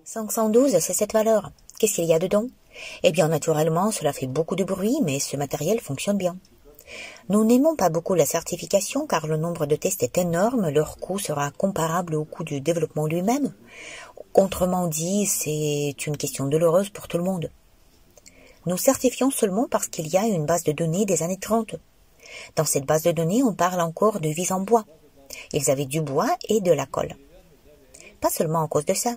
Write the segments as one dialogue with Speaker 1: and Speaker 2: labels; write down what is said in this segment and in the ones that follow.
Speaker 1: 512, c'est cette valeur. Qu'est-ce qu'il y a dedans? Eh bien, naturellement, cela fait beaucoup de bruit, mais ce matériel fonctionne bien. Nous n'aimons pas beaucoup la certification car le nombre de tests est énorme, leur coût sera comparable au coût du développement lui-même. Autrement dit, c'est une question douloureuse pour tout le monde. Nous certifions seulement parce qu'il y a une base de données des années 30. Dans cette base de données, on parle encore de vis en bois. Ils avaient du bois et de la colle. Pas seulement à cause de ça.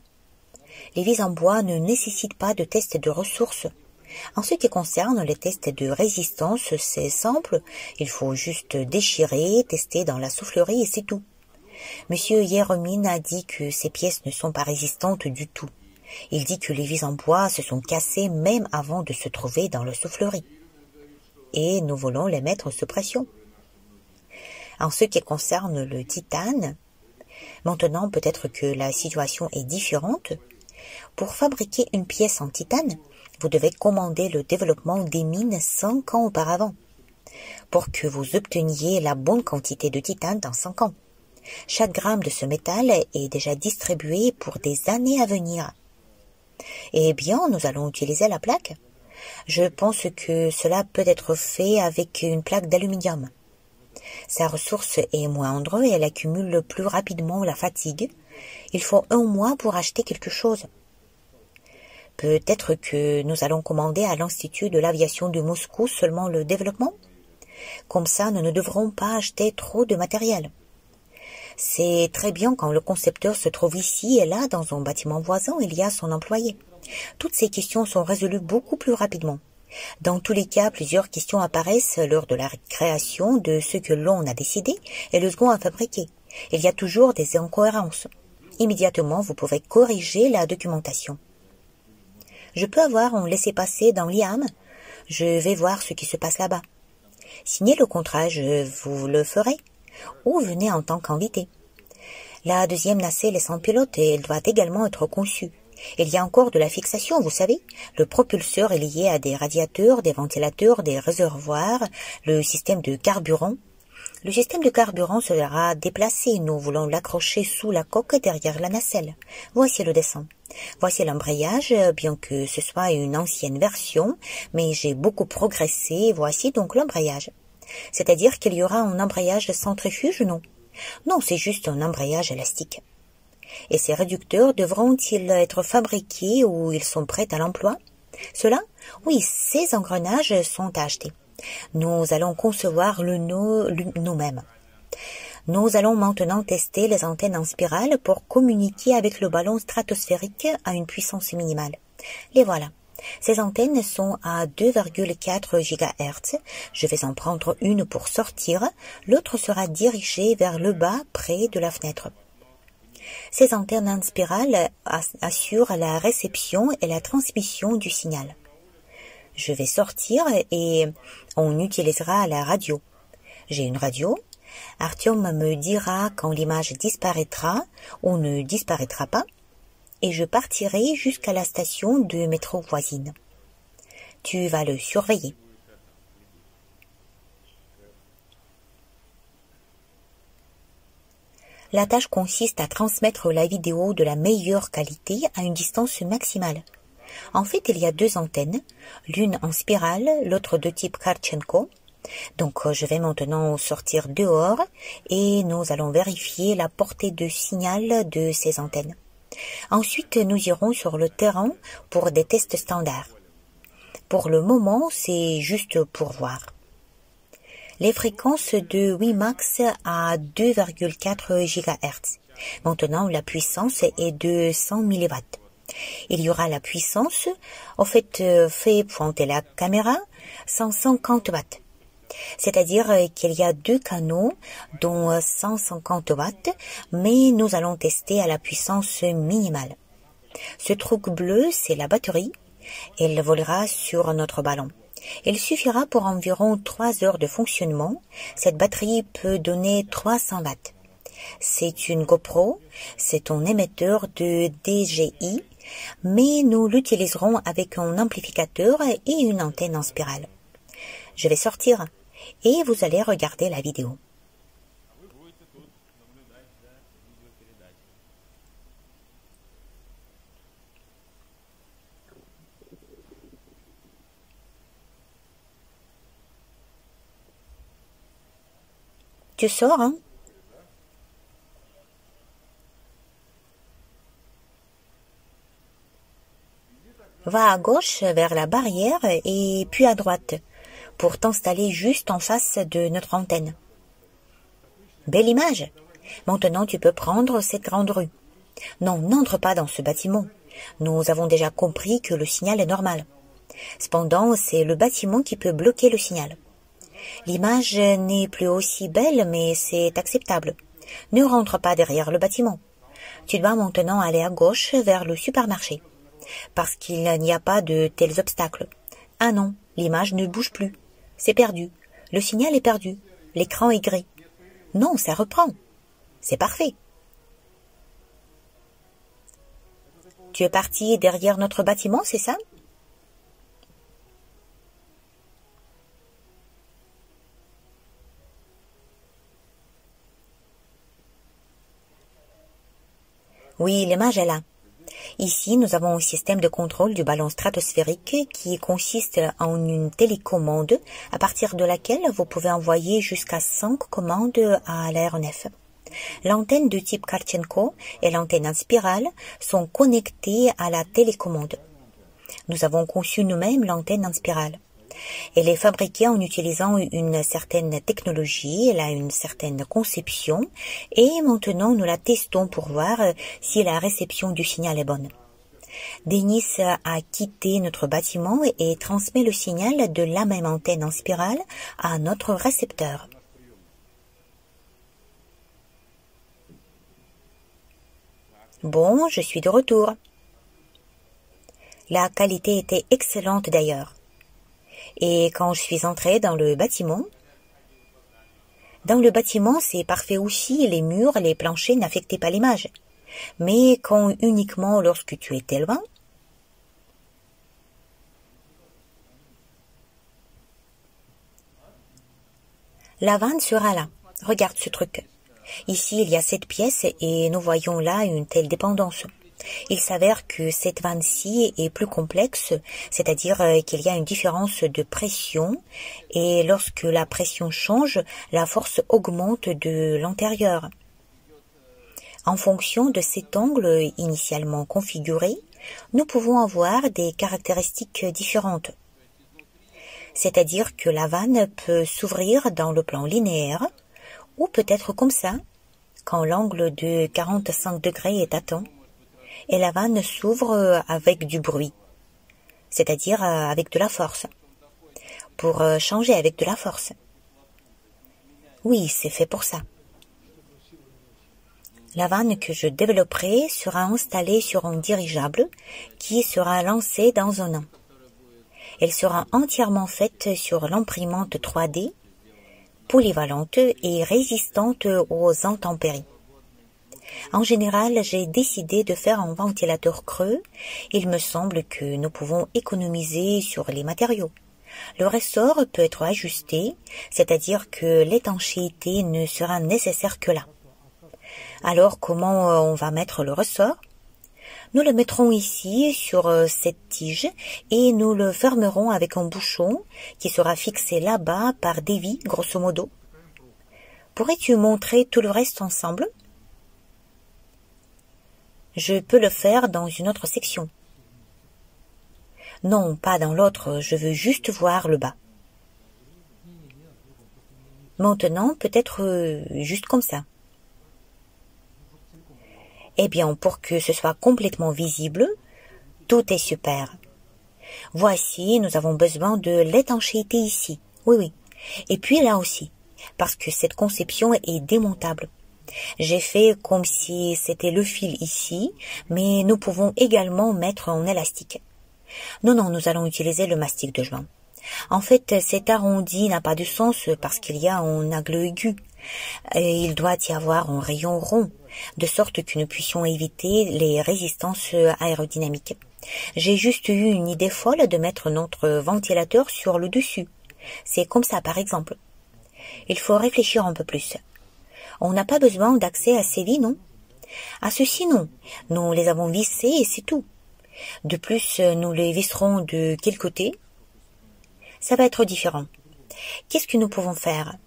Speaker 1: Les vis en bois ne nécessitent pas de tests de ressources. En ce qui concerne les tests de résistance, c'est simple, il faut juste déchirer, tester dans la soufflerie et c'est tout. Monsieur Hieromine a dit que ces pièces ne sont pas résistantes du tout. Il dit que les vis en bois se sont cassées même avant de se trouver dans la soufflerie. Et nous voulons les mettre sous pression. En ce qui concerne le titane, maintenant peut-être que la situation est différente. Pour fabriquer une pièce en titane, vous devez commander le développement des mines 5 ans auparavant, pour que vous obteniez la bonne quantité de titane dans 5 ans. Chaque gramme de ce métal est déjà distribué pour des années à venir. Eh bien, nous allons utiliser la plaque. Je pense que cela peut être fait avec une plaque d'aluminium. Sa ressource est moindre et elle accumule plus rapidement la fatigue. Il faut 1 mois pour acheter quelque chose. Peut-être que nous allons commander à l'Institut de l'aviation de Moscou seulement le développement. Comme ça, nous ne devrons pas acheter trop de matériel. C'est très bien quand le concepteur se trouve ici et là, dans un bâtiment voisin, il y a son employé. Toutes ces questions sont résolues beaucoup plus rapidement. Dans tous les cas, plusieurs questions apparaissent lors de la création de ce que l'on a décidé et le second à fabriquer. Il y a toujours des incohérences. Immédiatement, vous pouvez corriger la documentation. Je peux avoir un laissez-passer dans l'IAM. Je vais voir ce qui se passe là-bas. Signez le contrat, je vous le ferai. Ou venez en tant qu'invité. La deuxième nacelle est sans pilote et elle doit également être conçue. Il y a encore de la fixation, vous savez. Le propulseur est lié à des radiateurs, des ventilateurs, des réservoirs, le système de carburant. Le système de carburant sera déplacé. Nous voulons l'accrocher sous la coque derrière la nacelle. Voici le dessin. Voici l'embrayage, bien que ce soit une ancienne version, mais j'ai beaucoup progressé. Voici donc l'embrayage. C'est-à-dire qu'il y aura un embrayage centrifuge, non? Non, c'est juste un embrayage élastique. Et ces réducteurs devront-ils être fabriqués ou ils sont prêts à l'emploi? Cela? Oui, ces engrenages sont à acheter. Nous allons concevoir nous-mêmes. Nous allons maintenant tester les antennes en spirale pour communiquer avec le ballon stratosphérique à une puissance minimale. Les voilà. Ces antennes sont à 2,4 GHz. Je vais en prendre une pour sortir. L'autre sera dirigée vers le bas, près de la fenêtre. Ces antennes en spirale assurent la réception et la transmission du signal. Je vais sortir et on utilisera la radio. J'ai une radio. Artyom me dira quand l'image disparaîtra ou ne disparaîtra pas et je partirai jusqu'à la station de métro voisine. Tu vas le surveiller. La tâche consiste à transmettre la vidéo de la meilleure qualité à une distance maximale. En fait, il y a 2 antennes, l'une en spirale, l'autre de type Karchenko. Donc, je vais maintenant sortir dehors et nous allons vérifier la portée de signal de ces antennes. Ensuite, nous irons sur le terrain pour des tests standards. Pour le moment, c'est juste pour voir. Les fréquences de WiMAX à 2,4 GHz. Maintenant, la puissance est de 100 mW. Il y aura la puissance, fait pointer la caméra, 150 watts. C'est-à-dire qu'il y a 2 canaux, dont 150 watts, mais nous allons tester à la puissance minimale. Ce truc bleu, c'est la batterie. Elle volera sur notre ballon. Il suffira pour environ 3 heures de fonctionnement. Cette batterie peut donner 300 watts. C'est une GoPro, c'est un émetteur de DJI, mais nous l'utiliserons avec un amplificateur et une antenne en spirale. Je vais sortir et vous allez regarder la vidéo. tu sors, hein? Va à gauche vers la barrière et puis à droite pour t'installer juste en face de notre antenne. Belle image. Maintenant, tu peux prendre cette grande rue. Non, n'entre pas dans ce bâtiment. Nous avons déjà compris que le signal est normal. Cependant, c'est le bâtiment qui peut bloquer le signal. L'image n'est plus aussi belle, mais c'est acceptable. Ne rentre pas derrière le bâtiment. Tu dois maintenant aller à gauche vers le supermarché. Parce qu'il n'y a pas de tels obstacles. Ah non, l'image ne bouge plus. C'est perdu. Le signal est perdu. L'écran est gris. Non, ça reprend. C'est parfait. Tu es parti derrière notre bâtiment, c'est ça? Oui, l'image est là. Ici, nous avons un système de contrôle du ballon stratosphérique qui consiste en une télécommande à partir de laquelle vous pouvez envoyer jusqu'à 5 commandes à l'aéronef. L'antenne de type Karchenko et l'antenne en spirale sont connectées à la télécommande. Nous avons conçu nous-mêmes l'antenne en spirale. Elle est fabriquée en utilisant une certaine technologie, elle a une certaine conception et maintenant nous la testons pour voir si la réception du signal est bonne. Denis a quitté notre bâtiment et transmet le signal de la même antenne en spirale à notre récepteur. Bon, je suis de retour. La qualité était excellente d'ailleurs. Et quand je suis entrée dans le bâtiment, c'est parfait aussi, les murs, les planchers n'affectaient pas l'image. Mais quand uniquement lorsque tu étais loin, la vanne sera là. Regarde ce truc. Ici, il y a 7 pièces et nous voyons là une telle dépendance. Il s'avère que cette vanne-ci est plus complexe, c'est-à-dire qu'il y a une différence de pression et lorsque la pression change, la force augmente de l'antérieur. En fonction de cet angle initialement configuré, nous pouvons avoir des caractéristiques différentes. C'est-à-dire que la vanne peut s'ouvrir dans le plan linéaire ou peut-être comme ça, quand l'angle de 45 degrés est atteint. Et la vanne s'ouvre avec du bruit, c'est-à-dire avec de la force, pour changer avec de la force. Oui, c'est fait pour ça. La vanne que je développerai sera installée sur un dirigeable qui sera lancé dans un an. Elle sera entièrement faite sur l'imprimante 3D, polyvalente et résistante aux intempéries. En général, j'ai décidé de faire un ventilateur creux. Il me semble que nous pouvons économiser sur les matériaux. Le ressort peut être ajusté, c'est-à-dire que l'étanchéité ne sera nécessaire que là. Alors, comment on va mettre le ressort? Nous le mettrons ici sur cette tige et nous le fermerons avec un bouchon qui sera fixé là-bas par des vis, grosso modo. Pourrais-tu montrer tout le reste ensemble? Je peux le faire dans une autre section. Non, pas dans l'autre, je veux juste voir le bas. Maintenant, peut-être juste comme ça. Eh bien, pour que ce soit complètement visible, tout est super. Voici, nous avons besoin de l'étanchéité ici. Oui, oui. Et puis là aussi, parce que cette conception est démontable. J'ai fait comme si c'était le fil ici, mais nous pouvons également mettre un élastique. Non, nous allons utiliser le mastic de joint. En fait, cet arrondi n'a pas de sens parce qu'il y a un angle aigu. Et il doit y avoir un rayon rond, de sorte que nous puissions éviter les résistances aérodynamiques. J'ai juste eu une idée folle de mettre notre ventilateur sur le dessus. C'est comme ça, par exemple. Il faut réfléchir un peu plus. On n'a pas besoin d'accès à ces vis, non? À ceux-ci, non. Nous les avons vissés et c'est tout. De plus, nous les visserons de quel côté? Ça va être différent. Qu'est-ce que nous pouvons faire?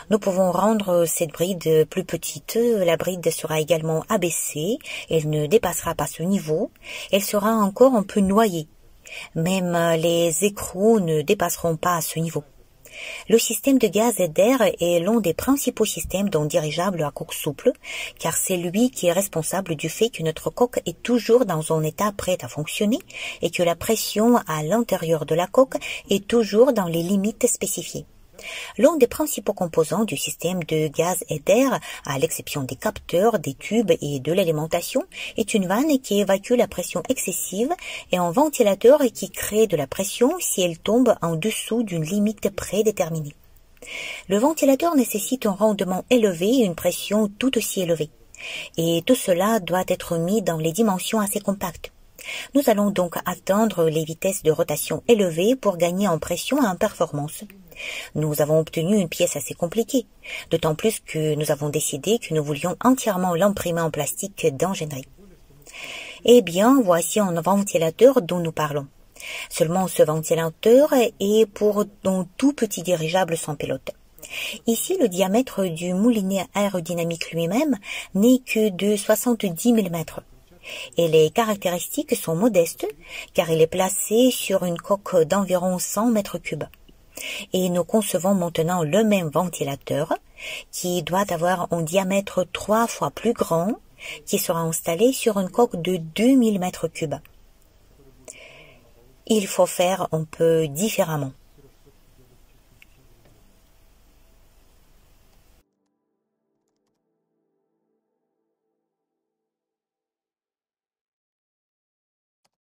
Speaker 1: Nous pouvons rendre cette bride plus petite. La bride sera également abaissée. Elle ne dépassera pas ce niveau. Elle sera encore un peu noyée. Même les écrous ne dépasseront pas ce niveau. Le système de gaz et d'air est l'un des principaux systèmes d'un dirigeable à coque souple, car c'est lui qui est responsable du fait que notre coque est toujours dans un état prêt à fonctionner et que la pression à l'intérieur de la coque est toujours dans les limites spécifiées. L'un des principaux composants du système de gaz et d'air, à l'exception des capteurs, des tubes et de l'alimentation, est une vanne qui évacue la pression excessive et un ventilateur qui crée de la pression si elle tombe en dessous d'une limite prédéterminée. Le ventilateur nécessite un rendement élevé et une pression tout aussi élevée. Et tout cela doit être mis dans les dimensions assez compactes. Nous allons donc atteindre les vitesses de rotation élevées pour gagner en pression et en performance. Nous avons obtenu une pièce assez compliquée, d'autant plus que nous avons décidé que nous voulions entièrement l'imprimer en plastique d'ingénierie. Eh bien, voici un ventilateur dont nous parlons. Seulement ce ventilateur est pour un tout petit dirigeable sans pilote. Ici, le diamètre du moulinet aérodynamique lui-même n'est que de 70 mm. Et les caractéristiques sont modestes, car il est placé sur une coque d'environ 100 mètres cubes. Et nous concevons maintenant le même ventilateur, qui doit avoir un diamètre 3 fois plus grand, qui sera installé sur une coque de 2000 mètres cubes. Il faut faire un peu différemment.